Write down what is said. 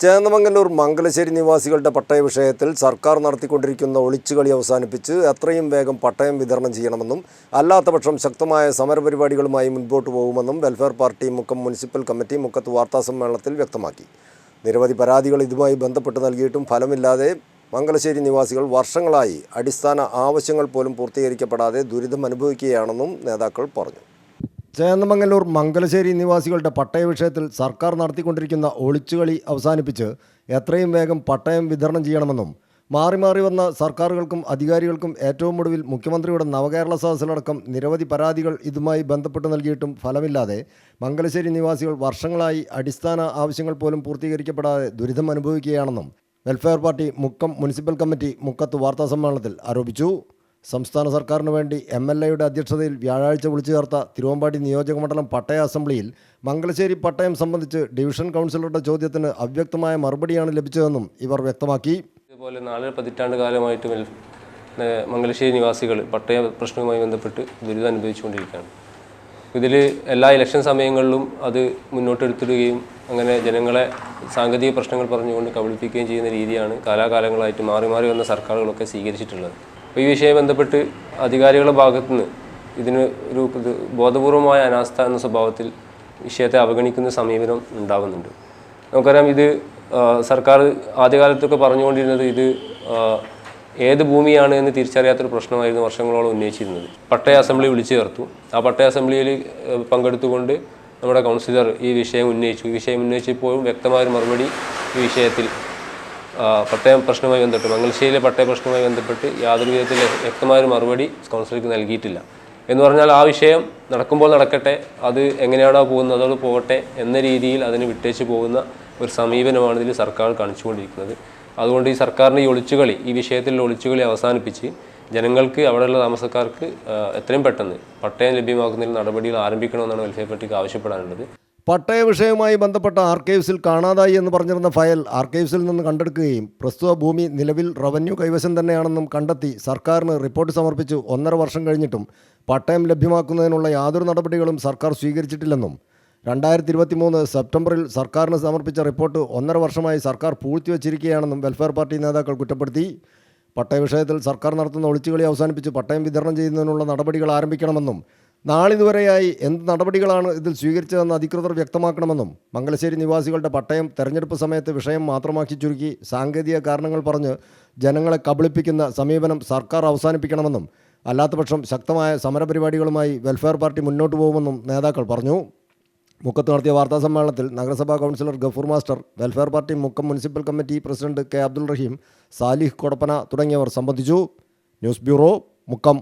ചേന്നമംഗല്ലൂർ മംഗലശ്ശേരി നിവാസികളുടെ പട്ടയ വിഷയത്തിൽ സർക്കാർ നടത്തിക്കൊണ്ടിരിക്കുന്ന ഒളിച്ചുകളി അവസാനിപ്പിച്ച് എത്രയും വേഗം പട്ടയം വിതരണം ചെയ്യണമെന്നും അല്ലാത്തപക്ഷം ശക്തമായ സമരപരിപാടികളുമായി മുൻപോട്ട് പോകുമെന്നും welfare party Mukkam municipal committee മുക്കത്ത് വാർത്താസമ്മേളനത്തിൽ വ്യക്തമാക്കി. നിരവധി പരാതികൾ ഇതുമായി ബന്ധപ്പെട്ട് നൽകിയിട്ടും ഫലമില്ലാതെ മംഗലശ്ശേരി നിവാസികൾ വർഷങ്ങളായി അടിസ്ഥാന ആവശ്യങ്ങൾ പോലും പൂർത്തീകരിക്കപ്പെടാതെ ദുരിതം അനുഭവിക്കുകയാണെന്നും നേതാക്കൾ പറഞ്ഞു. ചേന്നമംഗല്ലൂർ മംഗലശ്ശേരി നിവാസികളുടെ പട്ടയ വിഷയത്തിൽ സർക്കാർ നടത്തിക്കൊണ്ടിരിക്കുന്ന ഒളിച്ചുകളി അവസാനിപ്പിച്ച് എത്രയും വേഗം പട്ടയം വിതരണം ചെയ്യണമെന്നും മാറി മാറി വന്ന സർക്കാരുകൾക്കും അധികാരികൾക്കും ഏറ്റവും ഒടുവിൽ മുഖ്യമന്ത്രിയുടെ നവകേരള സദസ്സിലടക്കം നിരവധി പരാതികൾ ഇതുമായി ബന്ധപ്പെട്ട് നൽകിയിട്ടും ഫലമില്ലാതെ മംഗലശ്ശേരി നിവാസികൾ വർഷങ്ങളായി അടിസ്ഥാന ആവശ്യങ്ങൾ പോലും പൂർത്തീകരിക്കപ്പെടാതെ ദുരിതം അനുഭവിക്കുകയാണെന്നും welfare party Mukkam municipal committee മുക്കത്ത് വാർത്താസമ്മേളനത്തിൽ ആരോപിച്ചു. സംസ്ഥാന സർക്കാരിന് വേണ്ടി MLAയുടെ അധ്യക്ഷതയിൽ വ്യാഴാഴ്ച വിളിച്ചു ചേർത്ത തിരുവമ്പാടി നിയോജകമണ്ഡലം പട്ടയ അസംബ്ലിയിൽ മംഗലശ്ശേരി പട്ടയം സംബന്ധിച്ച് ഡിവിഷൻ കൗൺസിലറുടെ ചോദ്യത്തിന് അവ്യക്തമായ മറുപടിയാണ് ലഭിച്ചതെന്നും ഇവർ വ്യക്തമാക്കി. ഇതുപോലെ 4 പതിറ്റാണ്ട് കാലമായിട്ട് മംഗലശ്ശേരി നിവാസികൾ പട്ടയ പ്രശ്നവുമായി ബന്ധപ്പെട്ട് ദുരിതം അനുഭവിച്ചുകൊണ്ടിരിക്കുകയാണ്. ഇതിൽ എല്ലാ ഇലക്ഷൻ സമയങ്ങളിലും അത് മുന്നോട്ടെടുത്തിടുകയും അങ്ങനെ ജനങ്ങളെ സാങ്കേതിക പ്രശ്നങ്ങൾ പറഞ്ഞുകൊണ്ട് കബളിപ്പിക്കുകയും ചെയ്യുന്ന രീതിയാണ് കാലാകാലങ്ങളായിട്ട് മാറി മാറി വന്ന സർക്കാരുകളൊക്കെ സ്വീകരിച്ചിട്ടുള്ളത്. അപ്പോൾ ഈ വിഷയം ബന്ധപ്പെട്ട് അധികാരികളുടെ ഭാഗത്തുനിന്ന് ഇതിന് ഒരു ബോധപൂർവമായ അനാസ്ഥ എന്ന സ്വഭാവത്തിൽ വിഷയത്തെ അവഗണിക്കുന്ന സമീപനം ഉണ്ടാകുന്നുണ്ട്. നമുക്കറിയാം, ഇത് സർക്കാർ ആദ്യകാലത്തൊക്കെ പറഞ്ഞുകൊണ്ടിരുന്നത് ഇത് ഏത് ഭൂമിയാണ് എന്ന് തിരിച്ചറിയാത്തൊരു പ്രശ്നമായിരുന്നു വർഷങ്ങളോളം ഉന്നയിച്ചിരുന്നത്. പട്ടയ അസംബ്ലി വിളിച്ചു ചേർത്തു. ആ പട്ടയ അസംബ്ലിയിൽ പങ്കെടുത്തുകൊണ്ട് നമ്മുടെ കൗൺസിലർ ഈ വിഷയം ഉന്നയിച്ചു. ഈ വിഷയം ഉന്നയിച്ചപ്പോഴും വ്യക്തമായൊരു മറുപടി ഈ വിഷയത്തിൽ പട്ടയ പ്രശ്നവുമായി ബന്ധപ്പെട്ട് മംഗലശ്ശേരിയിലെ പട്ടയ പ്രശ്നവുമായി ബന്ധപ്പെട്ട് യാതൊരു വിധത്തിൽ വ്യക്തമായൊരു മറുപടി കൗൺസിലർക്ക് നൽകിയിട്ടില്ല. എന്ന് പറഞ്ഞാൽ ആ വിഷയം നടക്കുമ്പോൾ നടക്കട്ടെ, അത് എങ്ങനെയാണോ പോകുന്നത് അതോട് പോകട്ടെ എന്ന രീതിയിൽ അതിന് വിട്ടേച്ച് പോകുന്ന ഒരു സമീപനമാണ് ഇതിൽ സർക്കാർ കാണിച്ചുകൊണ്ടിരിക്കുന്നത്. അതുകൊണ്ട് ഈ സർക്കാരിൻ്റെ ഈ വിഷയത്തിലുള്ള ഒളിച്ചുകളി അവസാനിപ്പിച്ച് ജനങ്ങൾക്ക്, അവിടെയുള്ള താമസക്കാർക്ക് എത്രയും പെട്ടെന്ന് പട്ടയം ലഭ്യമാക്കുന്നതിൽ നടപടികൾ ആരംഭിക്കണമെന്നാണ് വെൽഫെയർ പാർട്ടിക്ക് ആവശ്യപ്പെടാനുള്ളത്. പട്ടയ വിഷയവുമായി ബന്ധപ്പെട്ട ആർക്കൈവ്സിൽ കാണാതായി എന്ന് പറഞ്ഞിരുന്ന ഫയൽ ആർക്കൈവ്സിൽ നിന്ന് കണ്ടെടുക്കുകയും പ്രസ്തുത ഭൂമി നിലവിൽ റവന്യൂ കൈവശം തന്നെയാണെന്നും കണ്ടെത്തി സർക്കാരിന് റിപ്പോർട്ട് സമർപ്പിച്ചു 1.5 വർഷം കഴിഞ്ഞിട്ടും പട്ടയം ലഭ്യമാക്കുന്നതിനുള്ള യാതൊരു നടപടികളും സർക്കാർ സ്വീകരിച്ചിട്ടില്ലെന്നും 2023 സെപ്റ്റംബറിൽ സർക്കാരിന് സമർപ്പിച്ച റിപ്പോർട്ട് 1.5 വർഷമായി സർക്കാർ പൂഴ്ത്തിവച്ചിരിക്കുകയാണെന്നും വെൽഫെയർ പാർട്ടി നേതാക്കൾ കുറ്റപ്പെടുത്തി. പട്ടയ വിഷയത്തിൽ സർക്കാർ നടത്തുന്ന ഒളിച്ചുകളി അവസാനിപ്പിച്ച് പട്ടയം വിതരണം ചെയ്യുന്നതിനുള്ള നടപടികൾ ആരംഭിക്കണമെന്നും നാളിതുവരെയായി എന്ത് നടപടികളാണ് ഇതിൽ സ്വീകരിച്ചതെന്ന് അധികൃതർ വ്യക്തമാക്കണമെന്നും മംഗലശ്ശേരി നിവാസികളുടെ പട്ടയം തെരഞ്ഞെടുപ്പ് സമയത്ത് വിഷയം മാത്രമാക്കി ചുരുക്കി സാങ്കേതിക കാരണങ്ങൾ പറഞ്ഞ് ജനങ്ങളെ കബളിപ്പിക്കുന്ന സമീപനം സർക്കാർ അവസാനിപ്പിക്കണമെന്നും അല്ലാത്തപക്ഷം ശക്തമായ സമരപരിപാടികളുമായി വെൽഫെയർ പാർട്ടി മുന്നോട്ട് പോകുമെന്നും നേതാക്കൾ പറഞ്ഞു. മുക്കത്ത് നടത്തിയ വാർത്താസമ്മേളനത്തിൽ നഗരസഭാ councillor Gafoor master, welfare party Mukkam municipal committee president K. Abdul Raheem, Salih Kodappana തുടങ്ങിയവർ സംബന്ധിച്ചു. News bureau, Mukkam.